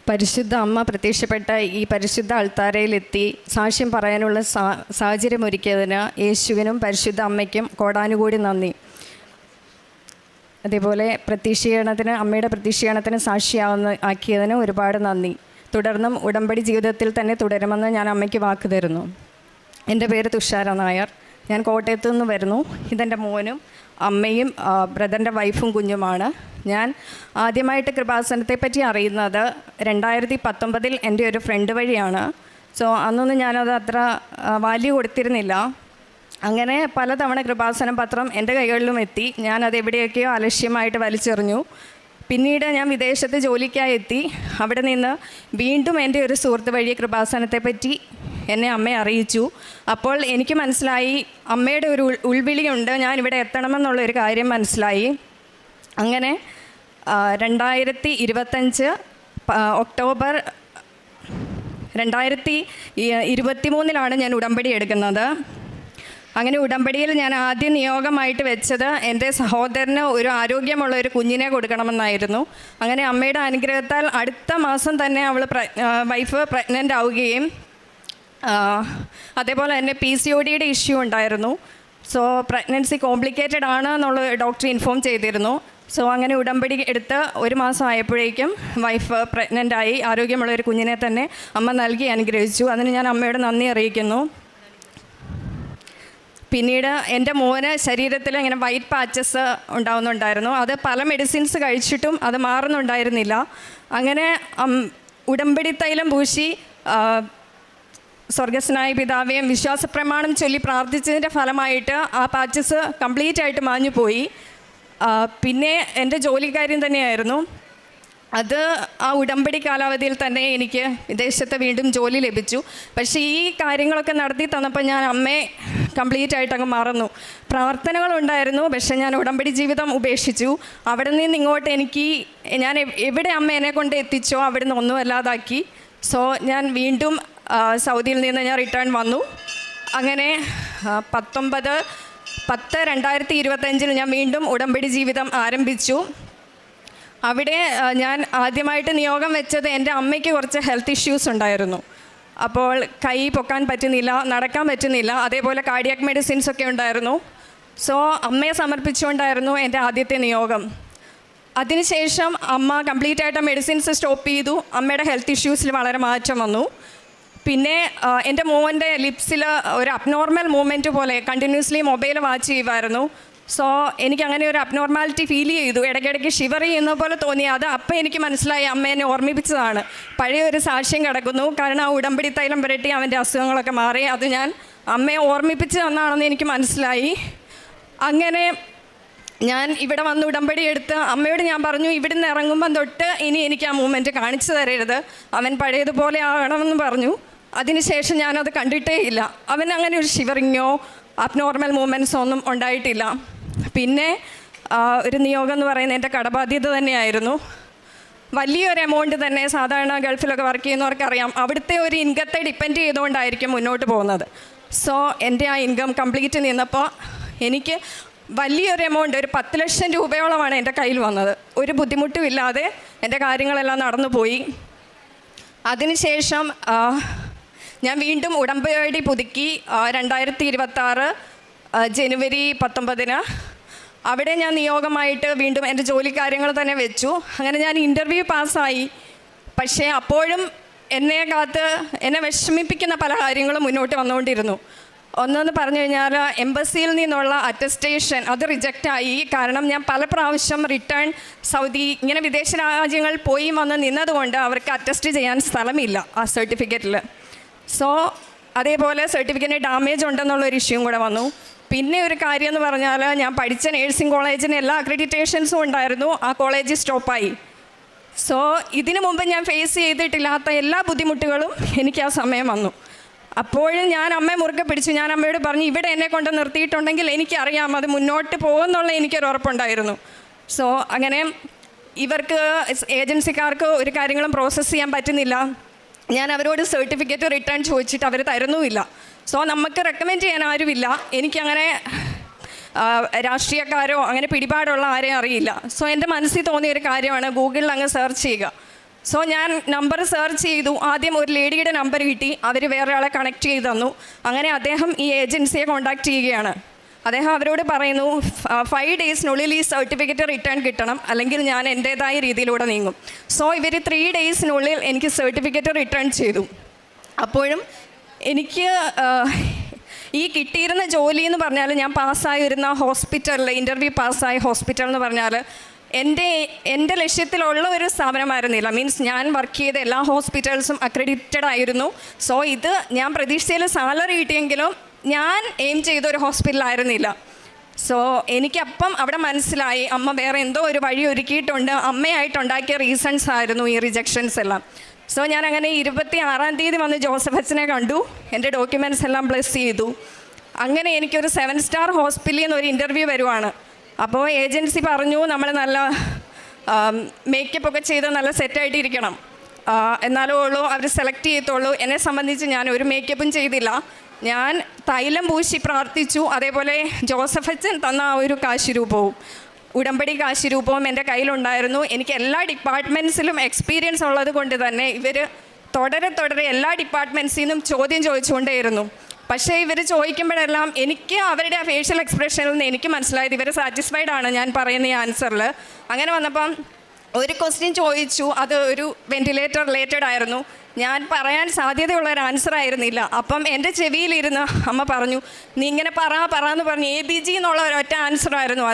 പരിശുദ്ധ അമ്മ പ്രത്യക്ഷപ്പെട്ട ഈ പരിശുദ്ധ അൾത്താരയിലെത്തി സാക്ഷ്യം പറയാനുള്ള സാഹചര്യമൊരുക്കിയതിന് യേശുവിനും പരിശുദ്ധ അമ്മയ്ക്കും കോടാനുകൂടി നന്ദി. അതേപോലെ അമ്മയുടെ പ്രത്യക്ഷീകരണത്തിന് ആക്കിയതിന് ഒരുപാട് നന്ദി. തുടർന്നും ഉടമ്പടി ജീവിതത്തിൽ തന്നെ തുടരുമെന്ന് ഞാൻ അമ്മയ്ക്ക് വാക്ക് തരുന്നു. എൻ്റെ പേര് തുഷാര നായർ. ഞാൻ കോട്ടയത്തു നിന്ന് വരുന്നു. ഇതെൻ്റെ മോനും അമ്മയും ബ്രദറിൻ്റെ വൈഫും കുഞ്ഞുമാണ്. ഞാൻ ആദ്യമായിട്ട് കൃപാസനത്തെപ്പറ്റി അറിയുന്നത് 2019 എൻ്റെ ഒരു ഫ്രണ്ട് വഴിയാണ്. സോ അന്നൊന്നും ഞാനത് അത്ര വാല്യൂ കൊടുത്തിരുന്നില്ല. അങ്ങനെ പലതവണ കൃപാസനം പത്രം എൻ്റെ കൈകളിലും എത്തി. ഞാനത് എവിടെയൊക്കെയോ അലക്ഷ്യമായിട്ട് വലിച്ചെറിഞ്ഞു. പിന്നീട് ഞാൻ വിദേശത്ത് ജോലിക്കായി എത്തി. അവിടെ നിന്ന് വീണ്ടും എൻ്റെ ഒരു സുഹൃത്ത് വഴി കൃപാസനത്തെപ്പറ്റി എന്നെ അമ്മയെ അറിയിച്ചു. അപ്പോൾ എനിക്ക് മനസ്സിലായി അമ്മയുടെ ഒരു ഉൾവിളിയുണ്ട്, ഞാൻ ഇവിടെ എത്തണമെന്നുള്ളൊരു കാര്യം മനസ്സിലായി. അങ്ങനെ 2025 ഒക്ടോബർ 2023 ഞാൻ ഉടമ്പടി എടുക്കുന്നത്. അങ്ങനെ ഉടമ്പടിയിൽ ഞാൻ ആദ്യം നിയോഗമായിട്ട് വെച്ചത് എൻ്റെ സഹോദരന് ഒരു ആരോഗ്യമുള്ള ഒരു കുഞ്ഞിനെ കൊടുക്കണമെന്നായിരുന്നു. അങ്ങനെ അമ്മയുടെ അനുഗ്രഹത്താൽ അടുത്ത മാസം തന്നെ വൈഫ് പ്രഗ്നൻ്റ് ആവുകയും അതേപോലെ തന്നെ PCODയുടെ ഇഷ്യൂ ഉണ്ടായിരുന്നു. സോ പ്രഗ്നൻസി കോംപ്ലിക്കേറ്റഡ് ആണ് എന്നുള്ള ഡോക്ടർ ഇൻഫോം ചെയ്തിരുന്നു. സോ അങ്ങനെ ഉടമ്പടി എടുത്ത് ഒരു മാസം ആയപ്പോഴേക്കും വൈഫ് പ്രഗ്നൻ്റ് ആയി. ആരോഗ്യമുള്ള ഒരു കുഞ്ഞിനെ തന്നെ അമ്മ നൽകി അനുഗ്രഹിച്ചു. അതിന് ഞാൻ അമ്മയോട് നന്ദി അറിയിക്കുന്നു. പിന്നീട് എൻ്റെ മോന് ശരീരത്തിൽ ഇങ്ങനെ വൈറ്റ് പാച്ചസ് ഉണ്ടാവുന്നുണ്ടായിരുന്നു. അത് പല മെഡിസിൻസ് കഴിച്ചിട്ടും അത് മാറുന്നുണ്ടായിരുന്നില്ല. അങ്ങനെ ഉടമ്പടി തൈലം പൂശി സ്വർഗസ്നായ പിതാവേയും വിശ്വാസപ്രമാണം ചൊല്ലി പ്രാർത്ഥിച്ചതിൻ്റെ ഫലമായിട്ട് ആ പാച്ചസ് കംപ്ലീറ്റ് ആയിട്ട് മാഞ്ഞു പോയി. പിന്നെ എൻ്റെ ജോലിക്കാര്യം തന്നെയായിരുന്നു അത്. ആ ഉടമ്പടി കാലാവധിയിൽ തന്നെ എനിക്ക് വിദേശത്ത് വീണ്ടും ജോലി ലഭിച്ചു. പക്ഷേ ഈ കാര്യങ്ങളൊക്കെ നടത്തി തന്നപ്പോൾ ഞാൻ അമ്മയെ കംപ്ലീറ്റ് ആയിട്ട് അങ്ങ് മറന്നു. പ്രാർത്ഥനകളുണ്ടായിരുന്നു, പക്ഷേ ഞാൻ ഉടമ്പടി ജീവിതം ഉപേക്ഷിച്ചു. അവിടെ നിന്ന് ഇങ്ങോട്ട് ഞാൻ എവിടെ അമ്മ എന്നെ കൊണ്ട് എത്തിച്ചോ അവിടെ നിന്ന് ഒന്നും അല്ലാതാക്കി. സോ ഞാൻ വീണ്ടും സൗദിയിൽ നിന്ന് ഞാൻ റിട്ടേൺ വന്നു. അങ്ങനെ 19/10/2025 ഞാൻ വീണ്ടും ഉടമ്പടി ജീവിതം ആരംഭിച്ചു. അവിടെ ഞാൻ ആദ്യമായിട്ട് നിയോഗം വെച്ചത് എൻ്റെ അമ്മയ്ക്ക് കുറച്ച് ഹെൽത്ത് ഇഷ്യൂസ് ഉണ്ടായിരുന്നു. അപ്പോൾ കൈ പൊക്കാൻ പറ്റുന്നില്ല, നടക്കാൻ പറ്റുന്നില്ല, അതേപോലെ കാർഡിയാക് മെഡിസിൻസ് ഒക്കെ ഉണ്ടായിരുന്നു. സോ അമ്മയെ സമർപ്പിച്ചുകൊണ്ടായിരുന്നു എൻ്റെ ആദ്യത്തെ നിയോഗം. അതിനുശേഷം അമ്മ കംപ്ലീറ്റ് ആയിട്ട് മെഡിസിൻസ് സ്റ്റോപ്പ് ചെയ്തു. അമ്മയുടെ ഹെൽത്ത് ഇഷ്യൂസിൽ വളരെ മാറ്റം വന്നു. പിന്നെ എൻ്റെ മോൻ്റെ ലിപ്സിൽ ഒരു അബ്നോർമൽ മൂവ്മെൻറ്റ് പോലെ കണ്ടിന്യൂസ്ലി മൊബൈൽ വാച്ച് ചെയ്യുമായിരുന്നു. സോ എനിക്കങ്ങനെ ഒരു അബ്നോർമാലിറ്റി ഫീൽ ചെയ്തു. ഇടയ്ക്കിടയ്ക്ക് ഷിവർ ചെയ്യുന്ന പോലെ തോന്നി. അത് അപ്പം എനിക്ക് മനസ്സിലായി അമ്മ എന്നെ ഓർമ്മിപ്പിച്ചതാണ്. പഴയ ഒരു സാക്ഷ്യം കിടക്കുന്നു. കാരണം ആ ഉടമ്പടി തൈലം പുരട്ടി അവൻ്റെ അസുഖങ്ങളൊക്കെ മാറി. അത് ഞാൻ അമ്മയെ ഓർമ്മിപ്പിച്ച് തന്നാണെന്ന് എനിക്ക് മനസ്സിലായി. അങ്ങനെ ഞാൻ ഇവിടെ വന്ന് ഉടമ്പടി എടുത്ത് അമ്മയോട് ഞാൻ പറഞ്ഞു, ഇവിടുന്ന് ഇറങ്ങുമ്പം തൊട്ട് ഇനി എനിക്ക് ആ മൂവ്മെൻറ്റ് കാണിച്ചു തരരുത്, അവൻ പഴയതുപോലെ ആകണമെന്ന് പറഞ്ഞു. അതിനുശേഷം ഞാനത് കണ്ടിട്ടേ ഇല്ല. അവൻ അങ്ങനെ ഒരു ഷിവറിങ്ങോ അബ്നോർമൽ മൂവ്മെൻറ്റ്സോ ഒന്നും ഉണ്ടായിട്ടില്ല. പിന്നെ ഒരു നിയോഗം എന്ന് പറയുന്നത് എൻ്റെ കടബാധ്യത തന്നെയായിരുന്നു. വലിയൊരു എമൗണ്ട് തന്നെ. സാധാരണ ഗൾഫിലൊക്കെ വർക്ക് ചെയ്യുന്നവർക്കറിയാം, അവിടുത്തെ ഒരു ഇൻകത്തെ ഡിപ്പെൻഡ് ചെയ്തുകൊണ്ടായിരിക്കും മുന്നോട്ട് പോകുന്നത്. സോ എൻ്റെ ആ ഇൻകം കംപ്ലീറ്റ് നിന്നപ്പോൾ എനിക്ക് വലിയൊരു എമൗണ്ട്, ഒരു 10 ലക്ഷം രൂപയോളമാണ് എൻ്റെ കയ്യിൽ വന്നത്. ഒരു ബുദ്ധിമുട്ടും ഇല്ലാതെ എൻ്റെ കാര്യങ്ങളെല്ലാം നടന്നു പോയി. അതിനുശേഷം ഞാൻ വീണ്ടും ഉടമ്പടി പുതുക്കി 2026 ജനുവരി 19 അവിടെ ഞാൻ നിയോഗമായിട്ട് വീണ്ടും എൻ്റെ ജോലി കാര്യങ്ങൾ തന്നെ വെച്ചു. അങ്ങനെ ഞാൻ ഇൻ്റർവ്യൂ പാസ്സായി. പക്ഷേ അപ്പോഴും എന്നെ വിഷമിപ്പിക്കുന്ന പല കാര്യങ്ങളും മുന്നോട്ട് വന്നുകൊണ്ടിരുന്നു. ഒന്നെന്ന് പറഞ്ഞു കഴിഞ്ഞാൽ എംബസിയിൽ നിന്നുള്ള അറ്റസ്റ്റേഷൻ അത് റിജക്റ്റായി. കാരണം ഞാൻ പല പ്രാവശ്യം റിട്ടേൺ സൗദി ഇങ്ങനെ വിദേശ രാജ്യങ്ങൾ പോയി വന്ന് നിന്നതുകൊണ്ട് അവർക്ക് അറ്റസ്റ്റ് ചെയ്യാൻ സ്ഥലമില്ല ആ സർട്ടിഫിക്കറ്റിൽ. സോ അതേപോലെ സർട്ടിഫിക്കറ്റിന് ഡാമേജ് ഉണ്ടെന്നുള്ളൊരു ഇഷ്യൂയും കൂടെ വന്നു. പിന്നെ ഒരു കാര്യം എന്ന് പറഞ്ഞാൽ ഞാൻ പഠിച്ച നേഴ്സിംഗ് കോളേജിന് എല്ലാ അക്രഡിറ്റേഷൻസും ഉണ്ടായിരുന്നു, ആ കോളേജ് സ്റ്റോപ്പായി. സോ ഇതിനു മുമ്പ് ഞാൻ ഫേസ് ചെയ്തിട്ടില്ലാത്ത എല്ലാ ബുദ്ധിമുട്ടുകളും എനിക്ക് ആ സമയം വന്നു. അപ്പോഴും ഞാൻ അമ്മയെ മുറുകെ പിടിച്ചു. ഞാൻ അമ്മയോട് പറഞ്ഞു, ഇവിടെ എന്നെ കൊണ്ട് നിർത്തിയിട്ടുണ്ടെങ്കിൽ എനിക്കറിയാം അത് മുന്നോട്ട് പോകുമെന്നുള്ള എനിക്കൊരു ഉറപ്പുണ്ടായിരുന്നു. സോ അങ്ങനെ ഇവർക്ക് ഏജൻസിക്കാർക്ക് ഒരു കാര്യങ്ങളും പ്രോസസ്സ് ചെയ്യാൻ പറ്റുന്നില്ല. ഞാൻ അവരോട് സർട്ടിഫിക്കറ്റ് റിട്ടേൺ ചോദിച്ചിട്ട് അവർ തരുന്നുമില്ല. സോ നമുക്ക് റെക്കമെൻഡ് ചെയ്യാൻ ആരുമില്ല. എനിക്കങ്ങനെ രാഷ്ട്രീയക്കാരോ അങ്ങനെ പിടിപാടുള്ള ആരെയും അറിയില്ല. സോ എൻ്റെ മനസ്സിൽ തോന്നിയൊരു കാര്യമാണ് ഗൂഗിളിൽ അങ്ങ് സെർച്ച് ചെയ്യുക. സോ ഞാൻ നമ്പർ സെർച്ച് ചെയ്തു. ആദ്യം ഒരു ലേഡിയുടെ നമ്പർ കിട്ടി, അവർ വേറെ ആളെ കണക്ട് ചെയ്ത് തന്നു. അങ്ങനെ അദ്ദേഹം ഈ ഏജൻസിയെ കോൺടാക്ട് ചെയ്യുകയാണ്. അദ്ദേഹം അവരോട് പറയുന്നു 5 ഡേയ്സിനുള്ളിൽ ഈ സർട്ടിഫിക്കറ്റ് റിട്ടേൺ കിട്ടണം, അല്ലെങ്കിൽ ഞാൻ എൻ്റേതായ രീതിയിലൂടെ നീങ്ങും. സോ ഇവർ 3 ഡേയ്സിനുള്ളിൽ എനിക്ക് സർട്ടിഫിക്കറ്റ് റിട്ടേൺ ചെയ്തു. അപ്പോഴും എനിക്ക് ഈ കിട്ടിയിരുന്ന ജോലി എന്ന് പറഞ്ഞാൽ, ഞാൻ പാസ്സായിരുന്ന ഹോസ്പിറ്റലിൽ, ഇൻ്റർവ്യൂ പാസ്സായ ഹോസ്പിറ്റൽ എന്ന് പറഞ്ഞാൽ എൻ്റെ ലക്ഷ്യത്തിലുള്ള ഒരു സ്ഥാപനമായിരുന്നില്ല. മീൻസ് ഞാൻ വർക്ക് ചെയ്ത എല്ലാ ഹോസ്പിറ്റൽസും അക്രഡിറ്റഡ് ആയിരുന്നു. സോ ഇത് ഞാൻ പ്രതീക്ഷിച്ചതിൽ സാലറി കിട്ടിയെങ്കിലും ഞാൻ എയിം ചെയ്ത ഒരു ഹോസ്പിറ്റലായിരുന്നില്ല. സോ എനിക്കപ്പം അവിടെ മനസ്സിലായി, അമ്മ വേറെ എന്തോ ഒരു വഴി ഒരുക്കിയിട്ടുണ്ട്. അമ്മയായിട്ടുണ്ടാക്കിയ റീസൺസ് ആയിരുന്നു ഈ റിജക്ഷൻസ് എല്ലാം. സോ ഞാൻ അങ്ങനെ 26-ാം തീയതി വന്ന് ജോസഫ് അച്ഛനെ കണ്ടു, എൻ്റെ ഡോക്യുമെൻറ്റ്സ് എല്ലാം ബ്ലെസ് ചെയ്തു. അങ്ങനെ എനിക്കൊരു 7 സ്റ്റാർ ഹോസ്പിറ്റലിൽ നിന്ന് ഒരു ഇൻ്റർവ്യൂ വരുവാണ്. അപ്പോൾ ഏജൻസി പറഞ്ഞു, നമ്മൾ നല്ല മേക്കപ്പ് ഒക്കെ ചെയ്ത് നല്ല സെറ്റായിട്ടിരിക്കണം, എന്നാലേ ഉള്ളൂ അവർ സെലക്ട് ചെയ്യത്തുള്ളൂ. എന്നെ സംബന്ധിച്ച് ഞാൻ ഒരു മേക്കപ്പും ചെയ്തില്ല. ഞാൻ തൈലം പൂശി പ്രാർത്ഥിച്ചു. അതേപോലെ ജോസഫ് അച്ഛൻ തന്ന ആ ഒരു കാശുരൂപവും, ഉടമ്പടി കാശുരൂപവും എൻ്റെ കയ്യിലുണ്ടായിരുന്നു. എനിക്ക് എല്ലാ ഡിപ്പാർട്ട്മെൻറ്റ്സിലും എക്സ്പീരിയൻസ് ഉള്ളത് കൊണ്ട് തന്നെ ഇവർ തുടരെ എല്ലാ ഡിപ്പാർട്ട്മെൻറ്റ്സിൽ നിന്നും ചോദ്യം ചോദിച്ചുകൊണ്ടേയിരുന്നു. പക്ഷേ ഇവർ ചോദിക്കുമ്പോഴെല്ലാം എനിക്ക് അവരുടെ ആ ഫേഷ്യൽ എക്സ്പ്രഷനിൽ നിന്ന് എനിക്ക് മനസ്സിലായത് ഇവർ സാറ്റിസ്ഫൈഡ് ആണ് ഞാൻ പറയുന്ന ഈ ആൻസറിൽ. അങ്ങനെ വന്നപ്പം ഒരു ക്വസ്റ്റ്യൻ ചോദിച്ചു, അത് ഒരു വെൻറ്റിലേറ്റർ റിലേറ്റഡ് ആയിരുന്നു. ഞാൻ പറയാൻ സാധ്യതയുള്ള ഒരു ആൻസർ ആയിരുന്നില്ല. അപ്പം എൻ്റെ ചെവിയിലിരുന്ന് അമ്മ പറഞ്ഞു, നീ ഇങ്ങനെ പറയാന്ന് പറഞ്ഞ് ABG എന്നുള്ള ഒരൊറ്റ ആൻസറായിരുന്നു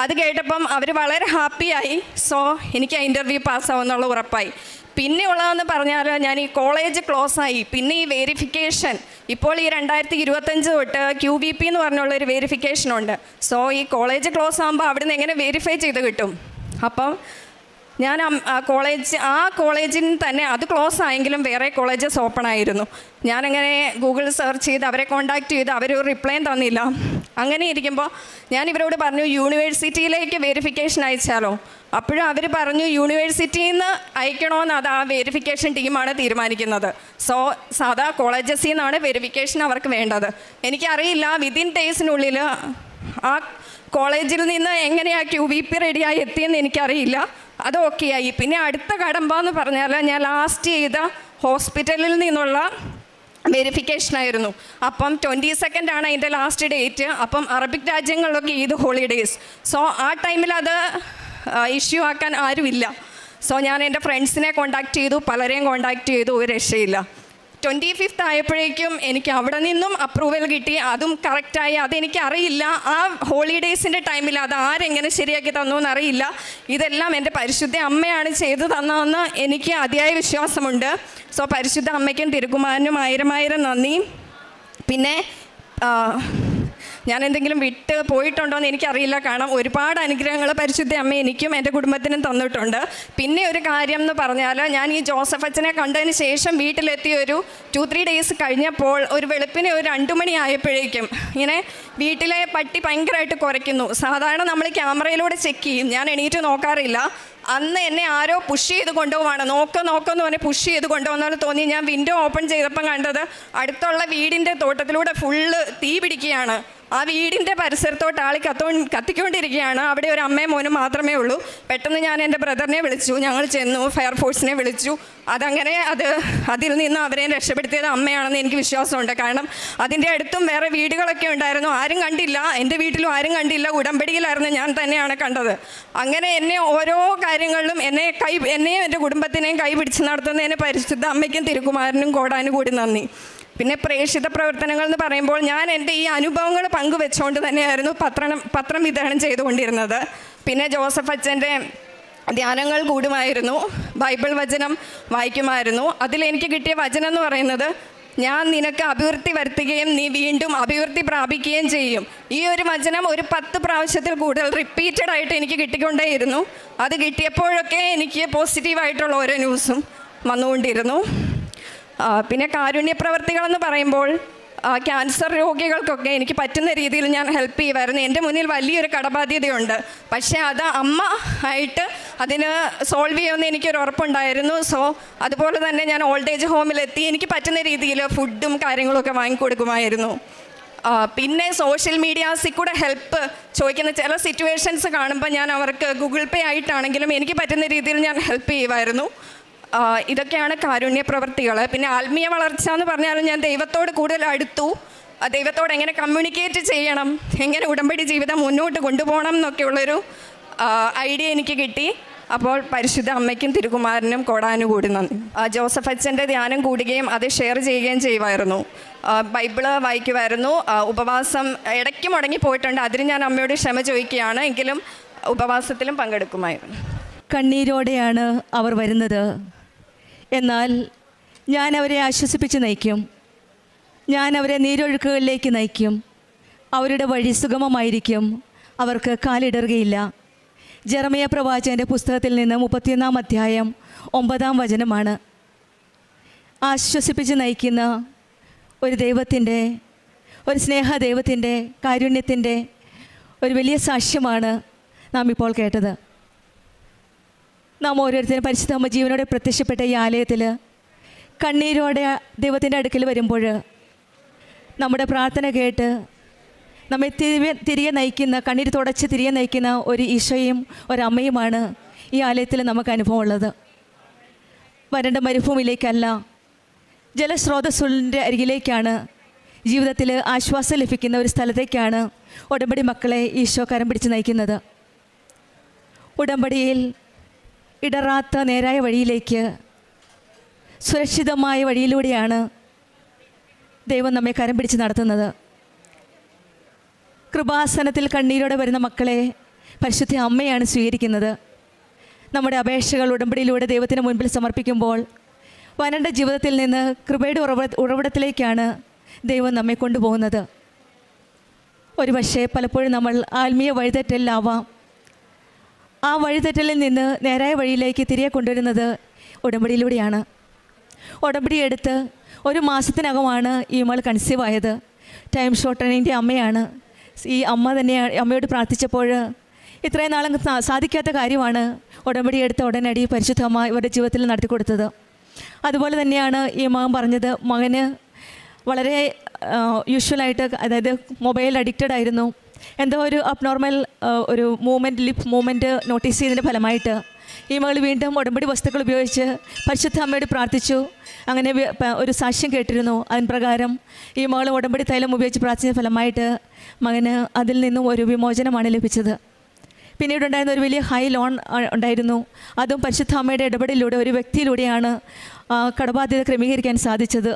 അത് കേട്ടപ്പം അവർ വളരെ ഹാപ്പിയായി. സോ എനിക്ക് ആ ഇൻ്റർവ്യൂ പാസ്സാവുന്നുള്ള ഉറപ്പായി. പിന്നെ ഉള്ളതെന്ന് പറഞ്ഞാൽ, ഞാൻ ഈ കോളേജ് ക്ലോസായി. പിന്നെ ഈ വെരിഫിക്കേഷൻ, ഇപ്പോൾ ഈ 2025 തൊട്ട് QVP എന്ന് പറഞ്ഞുള്ളൊരു വെരിഫിക്കേഷനുണ്ട്. സോ ഈ കോളേജ് ക്ലോസ് ആകുമ്പോൾ അവിടെ നിന്ന് എങ്ങനെ വെരിഫൈ ചെയ്ത് കിട്ടും? അപ്പം ഞാൻ കോളേജിൽ തന്നെ അത് ക്ലോസ് ആയെങ്കിലും വേറെ കോളേജസ് ഓപ്പൺ ആയിരുന്നു. ഞാനങ്ങനെ ഗൂഗിൾ സെർച്ച് ചെയ്ത് അവരെ കോൺടാക്റ്റ് ചെയ്ത് അവരൊരു റിപ്ലൈയും തന്നില്ല. അങ്ങനെ ഇരിക്കുമ്പോൾ ഞാൻ ഇവരോട് പറഞ്ഞു, യൂണിവേഴ്സിറ്റിയിലേക്ക് വെരിഫിക്കേഷൻ അയച്ചാലോ? അപ്പോഴും അവർ പറഞ്ഞു, യൂണിവേഴ്സിറ്റിയിൽ നിന്ന് അയക്കണമെന്ന് അത് ആ വെരിഫിക്കേഷൻ ടീമാണ് തീരുമാനിക്കുന്നത്. സോ സാധാ കോളേജസിൽ നിന്നാണ് വെരിഫിക്കേഷൻ അവർക്ക് വേണ്ടത്. എനിക്കറിയില്ല, വിതിൻ ഡേയ്സിനുള്ളിൽ ആ കോളേജിൽ നിന്ന് എങ്ങനെയാണ് QVP റെഡിയായി എത്തിയെന്ന് എനിക്കറിയില്ല. അത് ഓക്കെ ആയി. പിന്നെ അടുത്ത കടമ്പ എന്ന് പറഞ്ഞാൽ, ഞാൻ ലാസ്റ്റ് ചെയ്ത ഹോസ്പിറ്റലിൽ നിന്നുള്ള വെരിഫിക്കേഷനായിരുന്നു. അപ്പം 22 ആണ് അതിൻ്റെ ലാസ്റ്റ് ഡേറ്റ്. അപ്പം അറബിക് രാജ്യങ്ങളിലൊക്കെ ഈദ് ഹോളിഡേയ്സ്. സോ ആ ടൈമിൽ അത് ഇഷ്യൂ ആക്കാൻ ആരുമില്ല. സോ ഞാൻ എൻ്റെ ഫ്രണ്ട്സിനെ കോൺടാക്റ്റ് ചെയ്തു, പലരെയും കോൺടാക്റ്റ് ചെയ്തു, ഒരു രക്ഷയില്ല. 25th ആയപ്പോഴേക്കും എനിക്ക് അവിടെ നിന്നും അപ്രൂവൽ കിട്ടി. അതും കറക്റ്റായി. അതെനിക്കറിയില്ല, ആ ഹോളിഡേയ്സിൻ്റെ ടൈമിൽ അത് ആരെങ്ങനെ ശരിയാക്കി തന്നു എന്നറിയില്ല. ഇതെല്ലാം എൻ്റെ പരിശുദ്ധ അമ്മയാണ് ചെയ്തു തന്നതെന്ന് എനിക്ക് അതിയായ വിശ്വാസമുണ്ട്. സോ പരിശുദ്ധ അമ്മയ്ക്കും തിരുക്കുമാരനും 1000 നന്ദി. പിന്നെ ഞാൻ എന്തെങ്കിലും വിട്ട് പോയിട്ടുണ്ടോ എന്ന് എനിക്കറിയില്ല. കാരണം ഒരുപാട് അനുഗ്രഹങ്ങൾ പരിശുദ്ധ അമ്മ എനിക്കും എൻ്റെ കുടുംബത്തിനും തന്നിട്ടുണ്ട്. പിന്നെ ഒരു കാര്യം എന്ന് പറഞ്ഞാൽ, ഞാൻ ഈ ജോസഫ് അച്ഛനെ കണ്ടതിന് ശേഷം വീട്ടിലെത്തി ഒരു 2-3 ഡേയ്സ് കഴിഞ്ഞപ്പോൾ ഒരു വെളുപ്പിന് ഒരു 2 മണി ആയപ്പോഴേക്കും ഇങ്ങനെ വീട്ടിലെ പട്ടി ഭയങ്കരമായിട്ട് കുരയ്ക്കുന്നു. സാധാരണ നമ്മൾ ക്യാമറയിലൂടെ ചെക്ക് ചെയ്യും, ഞാൻ എണീറ്റ് നോക്കാറില്ല. അന്ന് എന്നെ ആരോ പുഷ് ചെയ്ത് കൊണ്ടുപോവാണ്. നോക്കെന്ന് പറഞ്ഞ് പുഷ് ചെയ്ത് കൊണ്ടുപോകുന്നപോലെ തോന്നി. ഞാൻ വിൻഡോ ഓപ്പൺ ചെയ്തപ്പം കണ്ടത് അടുത്തുള്ള വീടിൻ്റെ തോട്ടത്തിലൂടെ ഫുള്ള് തീ പിടിക്കുകയാണ്. ആ വീടിൻ്റെ പരിസരത്തോട്ട് ആൾ കത്തിക്കൊണ്ടിരിക്കുകയാണ്. അവിടെ ഒരു അമ്മയും മോനും മാത്രമേ ഉള്ളൂ. പെട്ടെന്ന് ഞാൻ എൻ്റെ ബ്രദറിനെ വിളിച്ചു, ഞങ്ങൾ ചെന്നു, ഫയർഫോഴ്സിനെ വിളിച്ചു. അതങ്ങനെ അതിൽ നിന്ന് അവരെ രക്ഷപ്പെടുത്തിയത് അമ്മയാണെന്ന് എനിക്ക് വിശ്വാസമുണ്ട്. കാരണം അതിൻ്റെ അടുത്തും വേറെ വീടുകളൊക്കെ ഉണ്ടായിരുന്നു, ആരും കണ്ടില്ല. എൻ്റെ വീട്ടിലും ആരും കണ്ടില്ല, ഉടമ്പടിയിലായിരുന്നു ഞാൻ തന്നെയാണ് കണ്ടത്. അങ്ങനെ എന്നെ ഓരോ കാര്യങ്ങളിലും എന്നെയും എൻ്റെ കുടുംബത്തിനെയും കൈ പിടിച്ച് നടത്തുന്നതിന് പരിശുദ്ധ അമ്മയ്ക്കും തിരുക്കുമാരനും കോടാനുകൂടി നന്ദി. പിന്നെ പ്രേക്ഷിത പ്രവർത്തനങ്ങൾ എന്ന് പറയുമ്പോൾ, ഞാൻ എൻ്റെ ഈ അനുഭവങ്ങൾ പങ്കുവെച്ചുകൊണ്ട് തന്നെയായിരുന്നു പത്രം വിതരണം ചെയ്തുകൊണ്ടിരുന്നത്. പിന്നെ ജോസഫ് അച്ഛൻ്റെ ധ്യാനങ്ങൾ കൂടുമായിരുന്നു, ബൈബിൾ വചനം വായിക്കുമായിരുന്നു. അതിലെനിക്ക് കിട്ടിയ വചനം എന്ന് പറയുന്നത്, ഞാൻ നിനക്ക് അഭിവൃദ്ധി വരുത്തുകയും നീ വീണ്ടും അഭിവൃദ്ധി പ്രാപിക്കുകയും ചെയ്യും. ഈ ഒരു വചനം ഒരു 10 പ്രാവശ്യത്തിൽ കൂടുതൽ റിപ്പീറ്റഡ് ആയിട്ട് എനിക്ക് കിട്ടിക്കൊണ്ടേയിരുന്നു. അത് കിട്ടിയപ്പോഴൊക്കെ എനിക്ക് പോസിറ്റീവായിട്ടുള്ള ഓരോ ന്യൂസും വന്നുകൊണ്ടിരുന്നു. പിന്നെ കാരുണ്യ പ്രവർത്തികളെന്ന് പറയുമ്പോൾ, ക്യാൻസർ രോഗികൾക്കൊക്കെ എനിക്ക് പറ്റുന്ന രീതിയിൽ ഞാൻ ഹെൽപ്പ് ചെയ്യുമായിരുന്നു. എൻ്റെ മുന്നിൽ വലിയൊരു കടബാധ്യതയുണ്ട്, പക്ഷേ അത് അമ്മ ആയിട്ട് അതിന് സോൾവ് ചെയ്യുമെന്ന് എനിക്കൊരു ഉറപ്പുണ്ടായിരുന്നു. സോ അതുപോലെ തന്നെ ഞാൻ ഓൾഡ് ഏജ് ഹോമിലെത്തി എനിക്ക് പറ്റുന്ന രീതിയിൽ ഫുഡും കാര്യങ്ങളൊക്കെ വാങ്ങിക്കൊടുക്കുമായിരുന്നു. പിന്നെ സോഷ്യൽ മീഡിയാസിൽ കൂടെ ഹെൽപ്പ് ചോദിക്കുന്ന ചില സിറ്റുവേഷൻസ് കാണുമ്പോൾ ഞാൻ അവർക്ക് ഗൂഗിൾ പേ ആയിട്ടാണെങ്കിലും എനിക്ക് പറ്റുന്ന രീതിയിൽ ഞാൻ ഹെൽപ്പ് ചെയ്യുമായിരുന്നു. ഇതൊക്കെയാണ് കാരുണ്യ പ്രവൃത്തികൾ. പിന്നെ ആത്മീയ വളർച്ച എന്ന് പറഞ്ഞാൽ ഞാൻ ദൈവത്തോട് കൂടുതൽ അടുത്തു. ദൈവത്തോട് എങ്ങനെ കമ്മ്യൂണിക്കേറ്റ് ചെയ്യണം, എങ്ങനെ ഉടമ്പടി ജീവിതം മുന്നോട്ട് കൊണ്ടുപോകണം എന്നൊക്കെയുള്ളൊരു ഐഡിയ എനിക്ക് കിട്ടി. അപ്പോൾ പരിശുദ്ധ അമ്മയ്ക്കും തിരുകുമാരനും കോടാനുകൂടി നന്ദി. ജോസഫ് അച്ഛൻ്റെ ധ്യാനം കൂടുകയും അത് ഷെയർ ചെയ്യുകയും ചെയ്യുമായിരുന്നു. ബൈബിള് വായിക്കുമായിരുന്നു. ഉപവാസം ഇടയ്ക്ക് മുടങ്ങി പോയിട്ടുണ്ട്. അതിന് ഞാൻ അമ്മയോട് ക്ഷമ ചോദിക്കുകയാണ്. എങ്കിലും ഉപവാസത്തിലും പങ്കെടുക്കുമായിരുന്നു. കണ്ണീരോടെയാണ് അവർ വരുന്നത്. എന്നാൽ ഞാൻ അവരെ ആശ്വസിപ്പിച്ച് നയിക്കും. ഞാൻ അവരെ നീരൊഴുക്കുകളിലേക്ക് നയിക്കും. അവരുടെ വഴി സുഗമമായിരിക്കും. അവർക്ക് കാലിടറുകയില്ല. ജെറമിയ പ്രവാചകൻ്റെ പുസ്തകത്തിൽ നിന്ന് 31 അധ്യായം 9 വചനമാണ്. ആശ്വസിപ്പിച്ച് നയിക്കുന്ന ഒരു ദൈവത്തിൻ്റെ, ഒരു സ്നേഹദൈവത്തിൻ്റെ, കാരുണ്യത്തിൻ്റെ ഒരു വലിയ സാക്ഷ്യമാണ് നാം ഇപ്പോൾ കേട്ടത്. നാം ഓരോരുത്തരും പരിശുദ്ധ അമ്മ ജീവനോടെ പ്രത്യക്ഷപ്പെട്ട ഈ ആലയത്തിൽ കണ്ണീരോടെ ദൈവത്തിൻ്റെ അടുക്കൽ വരുമ്പോൾ നമ്മുടെ പ്രാർത്ഥന കേട്ട് നമ്മെ തിരികെ നയിക്കുന്ന, കണ്ണീര് തുടച്ച് തിരികെ നയിക്കുന്ന ഒരു ഈശോയും ഒരമ്മയുമാണ് ഈ ആലയത്തിൽ നമുക്ക് അനുഭവമുള്ളത്. വരണ്ട മരുഭൂമിയിലേക്കല്ല, ജലസ്രോതസ്സിൻ്റെ അരികിലേക്കാണ്, ജീവിതത്തിൽ ആശ്വാസം ലഭിക്കുന്ന ഒരു സ്ഥലത്തേക്കാണ് ഉടമ്പടി മക്കളെ ഈശോ കരം പിടിച്ച് നയിക്കുന്നത്. ഉടമ്പടിയിൽ ഇടറാത്ത നേരായ വഴിയിലേക്ക്, സുരക്ഷിതമായ വഴിയിലൂടെയാണ് ദൈവം നമ്മെ കരം പിടിച്ച് നടത്തുന്നത്. കൃപാസനത്തിൽ കണ്ണീരോടെ വരുന്ന മക്കളെ പരിശുദ്ധ അമ്മയാണ് സ്വീകരിക്കുന്നത്. നമ്മുടെ അപേക്ഷകൾ ഉടമ്പടിയിലൂടെ ദൈവത്തിന് മുൻപിൽ സമർപ്പിക്കുമ്പോൾ വരണ്ട ജീവിതത്തിൽ നിന്ന് കൃപയുടെ ഉറവിടത്തിലേക്കാണ് ദൈവം നമ്മെ കൊണ്ടുപോകുന്നത്. ഒരുപക്ഷെ പലപ്പോഴും നമ്മൾ ആത്മീയ വഴിതെറ്റലിലാവാം. ആ വഴിതെറ്റലിൽ നിന്ന് നേരായ വഴിയിലേക്ക് തിരികെ കൊണ്ടുവരുന്നത് ഉടമ്പടിയിലൂടെയാണ്. ഉടമ്പടി എടുത്ത് 1 മാസത്തിനകമാണ് ഈ മകൾ കൺസീവ് ആയത്. ടൈം ഷോർട്ടണിൻ്റെ അമ്മയാണ്. ഈ അമ്മ തന്നെയാണ് അമ്മയോട് പ്രാർത്ഥിച്ചപ്പോൾ ഇത്രയും നാളും സാധിക്കാത്ത കാര്യമാണ് ഉടമ്പടി എടുത്ത ഉടനടി പരിശുദ്ധ അമ്മ ഇവരുടെ ജീവിതത്തിൽ നടത്തിക്കൊടുത്തത്. അതുപോലെ തന്നെയാണ് ഈ മകൻ പറഞ്ഞത്. മകന് വളരെ യൂഷ്വലായിട്ട്, അതായത് മൊബൈൽ അഡിക്റ്റഡ് ആയിരുന്നു. എന്തോ ഒരു അബ്നോർമൽ ഒരു ലിപ് മൂവ്മെൻറ്റ് നോട്ടീസ് ചെയ്തതിൻ്റെ ഫലമായിട്ട് ഈ മകൾ വീണ്ടും ഉടമ്പടി വസ്തുക്കൾ ഉപയോഗിച്ച് പരിശുദ്ധ അമ്മയോട് പ്രാർത്ഥിച്ചു. അങ്ങനെ ഒരു സാക്ഷ്യം കേട്ടിരുന്നു. അതിന് പ്രകാരം ഈ മകൾ ഉടമ്പടി തൈലം ഉപയോഗിച്ച് പ്രാർത്ഥിച്ച ഫലമായിട്ട് മകന് അതിൽ നിന്നും ഒരു വിമോചനമാണ് ലഭിച്ചത്. പിന്നീട് ഉണ്ടായിരുന്ന ഒരു വലിയ ഹൈ ലോൺ ഉണ്ടായിരുന്നു. അതും പരിശുദ്ധ അമ്മയുടെ ഇടപെടലിലൂടെ, ഒരു വ്യക്തിയിലൂടെയാണ് കടബാധ്യത ക്രമീകരിക്കാൻ സാധിച്ചത്.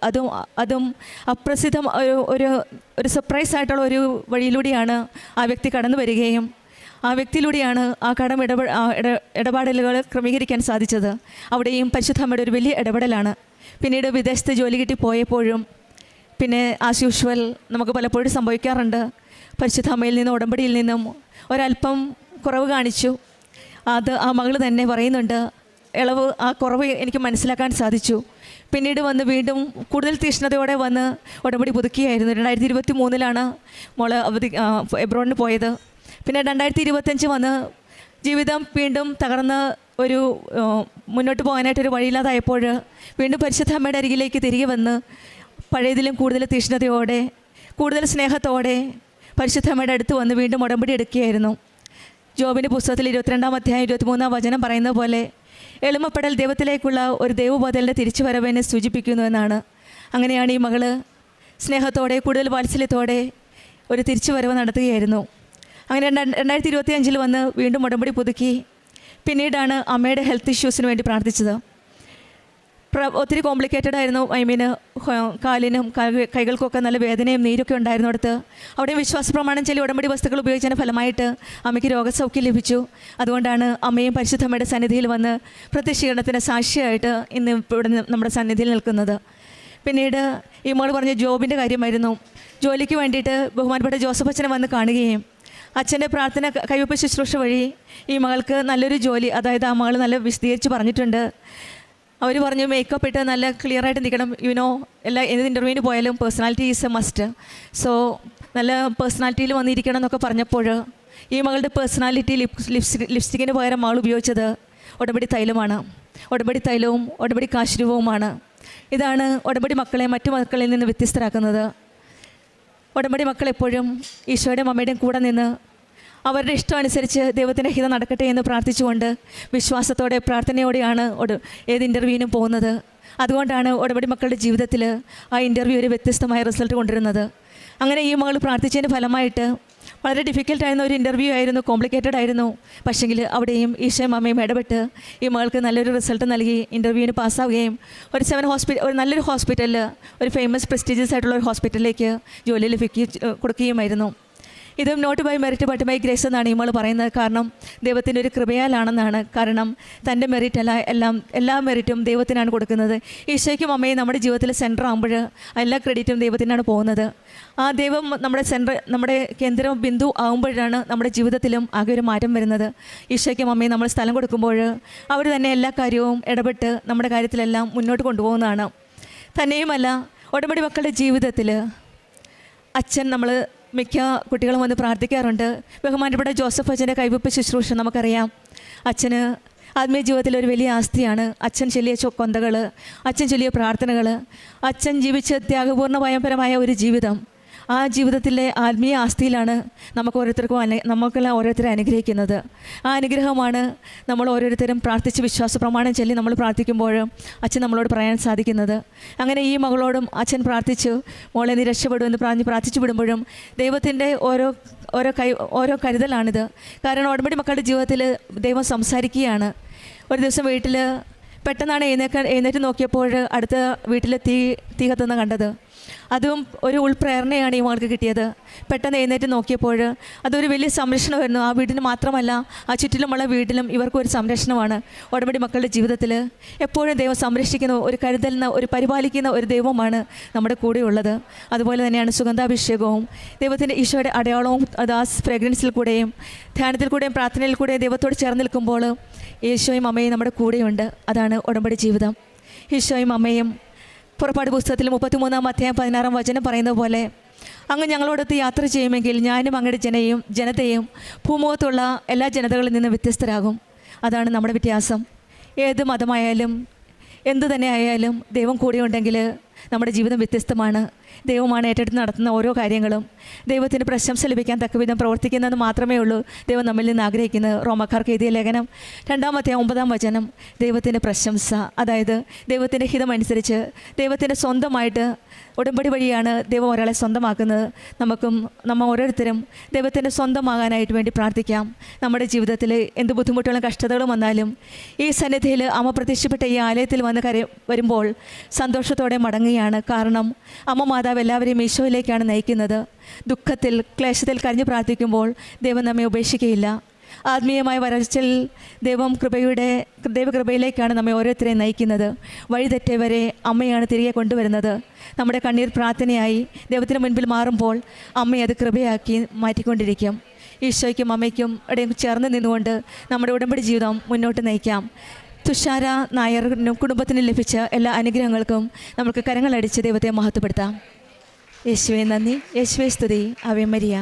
അതും അപ്രസിദ്ധം ഒരു സർപ്രൈസ് ആയിട്ടുള്ള ഒരു വഴിയിലൂടെയാണ് ആ വ്യക്തി കടന്നു വരികയും ആ വ്യക്തിയിലൂടെയാണ് ആ കടം ഇടപാടലുകൾ ക്രമീകരിക്കാൻ സാധിച്ചത്. അവിടെയും പരിശുദ്ധ അമ്മയുടെ ഒരു വലിയ ഇടപെടലാണ്. പിന്നീട് വിദേശത്ത് ജോലി കിട്ടി പോയപ്പോഴും പിന്നെ ആസ് യൂഷ്വൽ നമുക്ക് പലപ്പോഴും സംഭവിക്കാറുണ്ട്, പരിശുദ്ധ അമ്മയിൽ നിന്നും ഉടമ്പടിയിൽ നിന്നും ഒരല്പം കുറവ് കാണിച്ചു. അത് ആ മകൾ തന്നെ പറയുന്നുണ്ട്, ആ കുറവ് എനിക്ക് മനസ്സിലാക്കാൻ സാധിച്ചു. പിന്നീട് വന്ന് വീണ്ടും കൂടുതൽ തീക്ഷ്ണതയോടെ വന്ന് ഉടമ്പടി പുതുക്കിയായിരുന്നു. 2023 മോള് എബ്രോഡിന് പോയത്. പിന്നെ 2025 വന്ന് ജീവിതം വീണ്ടും തകർന്ന് ഒരു മുന്നോട്ട് പോകാനായിട്ടൊരു വഴിയില്ലാതായപ്പോൾ വീണ്ടും പരിശുദ്ധ അമ്മയുടെ അരികിലേക്ക് തിരികെ വന്ന് പഴയതിലും കൂടുതൽ തീക്ഷ്ണതയോടെ, കൂടുതൽ സ്നേഹത്തോടെ പരിശുദ്ധ അമ്മയുടെ അടുത്ത് വന്ന് വീണ്ടും ഉടമ്പടി എടുക്കുകയായിരുന്നു. ജോബിൻ്റെ പുസ്തകത്തിൽ 22 അധ്യായം 23 വചനം പറയുന്ന പോലെ എളിമപ്പെടൽ ദൈവത്തിലേക്കുള്ള ഒരു ദൈവബോധലിൻ്റെ തിരിച്ചുവരവിനെ സൂചിപ്പിക്കുന്നു എന്നാണ്. അങ്ങനെയാണ് ഈ മകള് സ്നേഹത്തോടെ, കൂടുതൽ വാത്സല്യത്തോടെ ഒരു തിരിച്ചുവരവ് നടത്തുകയായിരുന്നു. അങ്ങനെ 2025 വന്ന് വീണ്ടും ഉടമ്പടി പുതുക്കി. പിന്നീടാണ് അമ്മയുടെ ഹെൽത്ത് ഇഷ്യൂസിന് വേണ്ടി പ്രാർത്ഥിച്ചത്. ഒത്തിരി കോംപ്ലിക്കേറ്റഡ് ആയിരുന്നു. കാലിനും കൈകൾക്കൊക്കെ നല്ല വേദനയും നീരൊക്കെ ഉണ്ടായിരുന്നിടത്ത് അവിടെ വിശ്വാസ പ്രമാണം ചൊല്ലി ഉടമ്പടി വസ്തുക്കൾ ഉപയോഗിച്ചതിൻ്റെ ഫലമായിട്ട് അമ്മയ്ക്ക് രോഗസൗഖ്യം ലഭിച്ചു. അതുകൊണ്ടാണ് അമ്മയും പരിശുദ്ധമ്മയുടെ സന്നിധിയിൽ വന്ന് പ്രത്യക്ഷീകരണത്തിൻ്റെ സാക്ഷിയായിട്ട് ഇന്ന് ഇവിടെ നമ്മുടെ സന്നിധിയിൽ നിൽക്കുന്നത്. പിന്നീട് ഈ മോൾ പറഞ്ഞ ജോബിൻ്റെ കാര്യമായിരുന്നു. ജോലിക്ക് വേണ്ടിയിട്ട് ബഹുമാനപ്പെട്ട ജോസഫ് അച്ഛനെ വന്ന് കാണുകയും അച്ഛൻ്റെ പ്രാർത്ഥന കൈവപ്പ് ശുശ്രൂഷ വഴി ഈ മകൾക്ക് നല്ലൊരു ജോലി, അതായത് ആ മകൾ നല്ല വിശദീകരിച്ച് പറഞ്ഞിട്ടുണ്ട്. അവർ പറഞ്ഞു മേക്കപ്പ് ഇട്ട് നല്ല ക്ലിയറായിട്ട് നിൽക്കണം, ഏത് ഇൻ്റർവ്യൂവിന് പോയാലും personality is A must, so നല്ല പേഴ്സണാലിറ്റിയിൽ വന്നിരിക്കണം എന്നൊക്കെ പറഞ്ഞപ്പോൾ ഈ മകളുടെ പേഴ്സണാലിറ്റി ലിപ്സ്റ്റിക്കിന് പകരം മകൾ ഉപയോഗിച്ചത് ഉടമ്പടി തൈലമാണ്. ഉടമ്പടി തൈലവും ഉടമ്പടി കാശുരൂപവുമാണ്. ഇതാണ് ഉടമ്പടി മക്കളെ മറ്റു മക്കളിൽ നിന്ന് വ്യത്യസ്തരാക്കുന്നത്. ഉടമ്പടി മക്കളെപ്പോഴും ഈശോയുടെ അമ്മയുടെയും കൂടെ നിന്ന് അവരുടെ ഇഷ്ടം അനുസരിച്ച് ദൈവത്തിൻ്റെ ഹിതം നടക്കട്ടെ എന്ന് പ്രാർത്ഥിച്ചുകൊണ്ട് വിശ്വാസത്തോടെ പ്രാർത്ഥനയോടെയാണ് ഏത് ഇൻ്റർവ്യൂവിനും പോകുന്നത്. അതുകൊണ്ടാണ് ഉടമ്പടി മക്കളുടെ ജീവിതത്തിൽ ആ ഇൻ്റർവ്യൂ ഒരു വ്യത്യസ്തമായ റിസൾട്ട് കൊണ്ടുവരുന്നത്. അങ്ങനെ ഈ മകൾ പ്രാർത്ഥിച്ചതിന് ഫലമായിട്ട് വളരെ ഡിഫിക്കൽട്ടായിരുന്ന ഒരു ഇൻ്റർവ്യൂ ആയിരുന്നു, കോംപ്ലിക്കേറ്റഡ് ആയിരുന്നു. പക്ഷേങ്കിൽ അവിടെയും ഈശോയും അമ്മയും ഇടപെട്ട് ഈ മകൾക്ക് നല്ലൊരു റിസൾട്ട് നൽകി ഇൻ്റർവ്യൂവിന് പാസ്സാവുകയും ഒരു നല്ലൊരു ഹോസ്പിറ്റലിൽ, ഒരു ഫേമസ് പ്രസ്റ്റീജിയസ് ആയിട്ടുള്ള ഒരു ഹോസ്പിറ്റലിലേക്ക് ജോലി കൊടുക്കുകയുമായിരുന്നു. ഇതും not by merit but by grace എന്നാണ് ഈ മകൾ പറയുന്നത്. കാരണം ദൈവത്തിൻ്റെ ഒരു കൃപയാലാണെന്നാണ്. കാരണം തൻ്റെ മെറിറ്റ് എല്ലാ മെറിറ്റും ദൈവത്തിനാണ് കൊടുക്കുന്നത്. ഈശോയ്ക്കും അമ്മയും നമ്മുടെ ജീവിതത്തിൽ സെൻറ്റർ ആകുമ്പോൾ എല്ലാ ക്രെഡിറ്റും ദൈവത്തിനാണ് പോകുന്നത്. ആ ദൈവം നമ്മുടെ കേന്ദ്ര ബിന്ദു ആകുമ്പോഴാണ് നമ്മുടെ ജീവിതത്തിലും ആകെ ഒരു മാറ്റം വരുന്നത്. ഈശോയ്ക്കും അമ്മയും നമ്മൾ സ്ഥലം കൊടുക്കുമ്പോൾ അവർ തന്നെ എല്ലാ കാര്യവും ഇടപെട്ട് നമ്മുടെ കാര്യത്തിലെല്ലാം മുന്നോട്ട് കൊണ്ടുപോകുന്നതാണ്. തന്നെയുമല്ല, ഉടമ്പടി മക്കളുടെ ജീവിതത്തിൽ അച്ഛൻ, നമ്മൾ മിക്ക കുട്ടികളും വന്ന് പ്രാർത്ഥിക്കാറുണ്ട്. ബഹുമാനപ്പെട്ട ജോസഫ് അച്ഛൻ്റെ കൈവപ്പ് ശുശ്രൂഷ നമുക്കറിയാം. അച്ഛന് ആത്മീയ ജീവിതത്തിൽ ഒരു വലിയ ആസ്തിയാണ് അച്ഛൻ ചൊല്ലിയ കൊന്തകൾ, അച്ഛൻ ചൊല്ലിയ പ്രാർത്ഥനകൾ, അച്ഛൻ ജീവിച്ച ത്യാഗപൂർണ്ണ ഭയങ്കരമായ ഒരു ജീവിതം. ആ ജീവിതത്തിലെ ആത്മീയ ആസ്തിയിലാണ് നമുക്കെല്ലാം ഓരോരുത്തരെ അനുഗ്രഹിക്കുന്നത്. ആ അനുഗ്രഹമാണ് നമ്മൾ ഓരോരുത്തരും പ്രാർത്ഥിച്ച് വിശ്വാസ പ്രമാണം ചൊല്ലി നമ്മൾ പ്രാർത്ഥിക്കുമ്പോൾ അച്ഛൻ നമ്മളോട് പറയാൻ സാധിക്കുന്നത്. അങ്ങനെ ഈ മകളോടും അച്ഛൻ പ്രാർത്ഥിച്ചു, മോളെ നീ രക്ഷപ്പെടുമെന്ന് പ്രാർത്ഥിച്ചു വിടുമ്പോഴും ദൈവത്തിൻ്റെ ഓരോ കരുതലാണിത്. കാരണം ഉടമ്പടി മക്കളുടെ ജീവിതത്തിൽ ദൈവം സംസാരിക്കുകയാണ്. ഒരു ദിവസം വീട്ടിൽ പെട്ടെന്നാണ് എഴുന്നേറ്റ് നോക്കിയപ്പോൾ അടുത്ത വീട്ടിൽ തീ കത്തുന്ന കണ്ടത്. അതും ഒരു ഉൾപ്രേരണയാണ് ഈ മകൾക്ക് കിട്ടിയത്. പെട്ടെന്ന് എഴുന്നേറ്റ് നോക്കിയപ്പോൾ അതൊരു വലിയ സംരക്ഷണമായിരുന്നു. ആ വീടിന് മാത്രമല്ല, ആ ചുറ്റിലുമുള്ള വീട്ടിലും ഇവർക്കൊരു സംരക്ഷണമാണ്. ഉടമ്പടി മക്കളുടെ ജീവിതത്തിൽ എപ്പോഴും ദൈവം സംരക്ഷിക്കുന്ന, ഒരു കരുതലിന്, ഒരു പരിപാലിക്കുന്ന ഒരു ദൈവമാണ് നമ്മുടെ കൂടെയുള്ളത്. അതുപോലെ തന്നെയാണ് സുഗന്ധാഭിഷേകവും ദൈവത്തിൻ്റെ ഈശോയുടെ അടയാളവും. അത് ആ ഫ്രാഗ്രൻസിൽ കൂടെയും ധ്യാനത്തിൽ കൂടെയും പ്രാർത്ഥനയിൽ കൂടെയും ദൈവത്തോട് ചേർന്ന് നിൽക്കുമ്പോൾ ഈശോയും അമ്മയും നമ്മുടെ കൂടെയുണ്ട്. അതാണ് ഉടമ്പടി ജീവിതം. ഈശോയും അമ്മയും പുറപ്പാട് പുസ്തകത്തിൽ 33-ാം അധ്യായം 16-ാം വചനം പറയുന്നത് പോലെ, അങ്ങ് ഞങ്ങളോടൊത്ത് യാത്ര ചെയ്യുമെങ്കിൽ ഞാനും അങ്ങയുടെ ജനതയും ഭൂമുഖത്തുള്ള എല്ലാ ജനതകളിൽ നിന്ന് വ്യത്യസ്തരാകും. അതാണ് നമ്മുടെ വ്യത്യാസം. ഏത് മതമായാലും എന്തു തന്നെ ആയാലും ദൈവം കൂടെയുണ്ടെങ്കിൽ നമ്മുടെ ജീവിതം വ്യത്യസ്തമാണ്. ദൈവമാണ് ഏറ്റെടുത്ത് നടത്തുന്ന ഓരോ കാര്യങ്ങളും. ദൈവത്തിന് പ്രശംസ ലഭിക്കാൻ തക്കവിധം പ്രവർത്തിക്കുന്നത് മാത്രമേ ഉള്ളൂ ദൈവം നമ്മിൽ നിന്ന് ആഗ്രഹിക്കുന്നത്. റോമക്കാർക്ക് എഴുതിയ ലേഖനം 2-ാം അധ്യായം 9-ാം വചനം. ദൈവത്തിൻ്റെ പ്രശംസ, അതായത് ദൈവത്തിൻ്റെ ഹിതമനുസരിച്ച് ദൈവത്തിൻ്റെ സ്വന്തമായിട്ട് ഉടമ്പടി വഴിയാണ് ദൈവം ഒരാളെ സ്വന്തമാക്കുന്നത്. നമ്മൾ ഓരോരുത്തരും ദൈവത്തിൻ്റെ സ്വന്തമാകാനായിട്ട് വേണ്ടി പ്രാർത്ഥിക്കാം. നമ്മുടെ ജീവിതത്തിൽ എന്ത് ബുദ്ധിമുട്ടുകളും കഷ്ടതകളും വന്നാലും ഈ സന്നിധിയിൽ അമ്മ പ്രത്യക്ഷപ്പെട്ട ഈ ആലയത്തിൽ വന്ന് വരുമ്പോൾ സന്തോഷത്തോടെ മടങ്ങുകയാണ്. കാരണം അമ്മ മാതാവ് എല്ലാവരെയും ഈശോയിലേക്കാണ് നയിക്കുന്നത്. ദുഃഖത്തിൽ, ക്ലേശത്തിൽ കരഞ്ഞു പ്രാർത്ഥിക്കുമ്പോൾ ദൈവം നമ്മെ ഉപേക്ഷിക്കുകയില്ല. ആത്മീയമായ വളർച്ചയിൽ ദൈവകൃപയിലേക്കാണ് നമ്മെ ഓരോരുത്തരെയും നയിക്കുന്നത്. വഴിതെറ്റിയവരെ അമ്മയാണ് തിരികെ കൊണ്ടുവരുന്നത്. നമ്മുടെ കണ്ണീർ പ്രാർത്ഥനയായി ദൈവത്തിന് മുൻപിൽ മാറുമ്പോൾ അമ്മയെ അത് കൃപയാക്കി മാറ്റിക്കൊണ്ടിരിക്കും. ഈശോയ്ക്കും അമ്മയ്ക്കും ഇടയും ചേർന്ന് നിന്നുകൊണ്ട് നമ്മുടെ ഉടമ്പടി ജീവിതം മുന്നോട്ട് നയിക്കാം. തുഷാര നായറിനും കുടുംബത്തിന് ലഭിച്ച എല്ലാ അനുഗ്രഹങ്ങൾക്കും നമുക്ക് കരങ്ങളടിച്ച് ദൈവത്തെ മഹത്വപ്പെടുത്താം. യേശുവേ നന്ദി, യേശുവേ സ്തുതി, ആവേ മരിയ.